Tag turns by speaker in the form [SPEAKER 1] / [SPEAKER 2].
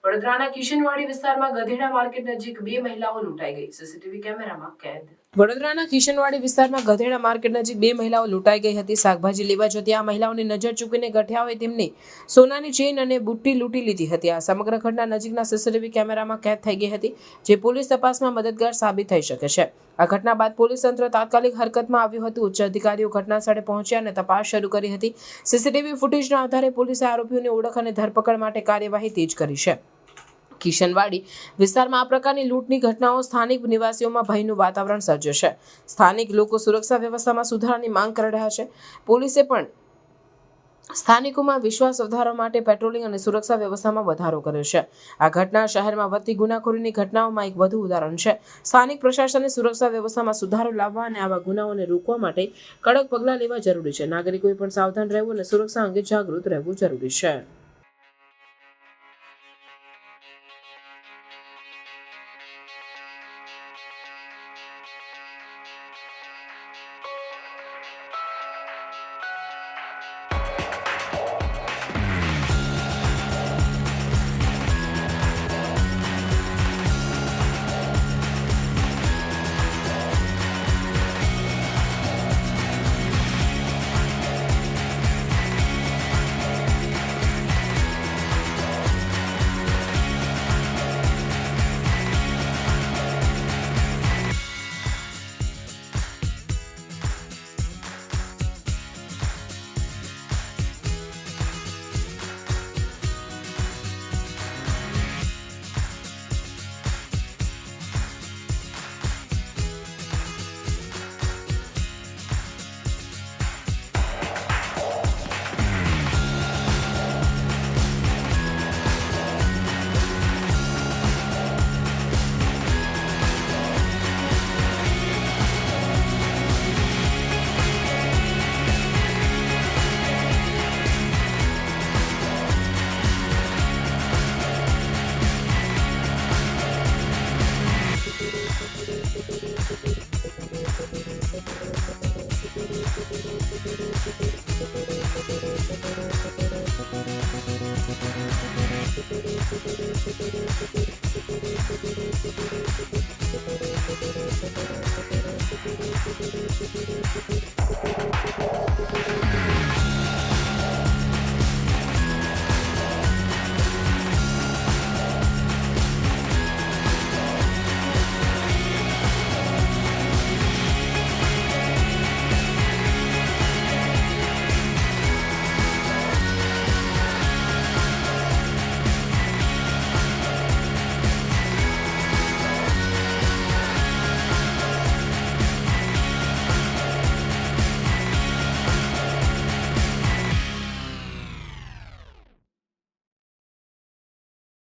[SPEAKER 1] વડોદરાના કિશનવાડી વિસ્તારમાં ગધેડા માર્કેટ નજીક 2 મહિલાઓ લૂંટાઈ ગઈ. સીસીટીવી કેમેરામાં કેદ. વડોદરાના કિશનવાડી વિસ્તારમાં ગધેડા માર્કેટ નજીક 2 મહિલાઓ લૂંટાઈ ગઈ હતી. શાકભાજી લેવા જતી આ મહિલાઓની નજર ચૂકીને ગઠિયાઓએ તેમની સોનાની ચેઇન અને બુટ્ટી લૂંટી લીધી હતી. આ સમગ્ર ઘટના નજીકના સીસીટીવી કેમેરામાં કેદ થઈ ગઈ હતી, જે પોલીસ તપાસમાં મદદગાર સાબિત થઈ શકે છે. આ ઘટના બાદ પોલીસ તંત્ર તાત્કાલિક હરકતમાં આવ્યું હતું. ઉચ્ચ અધિકારીઓ ઘટના સ્થળે પહોંચ્યા અને તપાસ શરૂ કરી હતી. સીસીટીવી ફૂટેજના આધારે પોલીસે આરોપીઓની ઓળખ અને ધરપકડ માટે કાર્યવાહી તેજ કરી છે. કિશનવાડી વિસ્તારમાં આ પ્રકારની લૂંટની ઘટનાઓ સ્થાનિક નિવાસીઓમાં ભયનું વાતાવરણ સર્જે છે. સ્થાનિક લોકો સુરક્ષા વ્યવસ્થામાં સુધારાની માંગ કરી રહ્યા છે. પોલીસે પણ સ્થાનિકોમાં વિશ્વાસ વધારવા માટે પેટ્રોલિંગ અને સુરક્ષા વ્યવસ્થામાં વધારો કર્યો છે. આ ઘટના શહેરમાં વધતી ગુનાખોરીની ઘટનાઓમાં એક વધુ ઉદાહરણ છે. સ્થાનિક પ્રશાસને સુરક્ષા વ્યવસ્થામાં સુધારો લાવવા અને આવા ગુનાઓને રોકવા માટે કડક પગલાં લેવા જરૂરી છે. નાગરિકોએ પણ સાવધાન રહેવું અને સુરક્ષા અંગે જાગૃત રહેવું જરૂરી છે.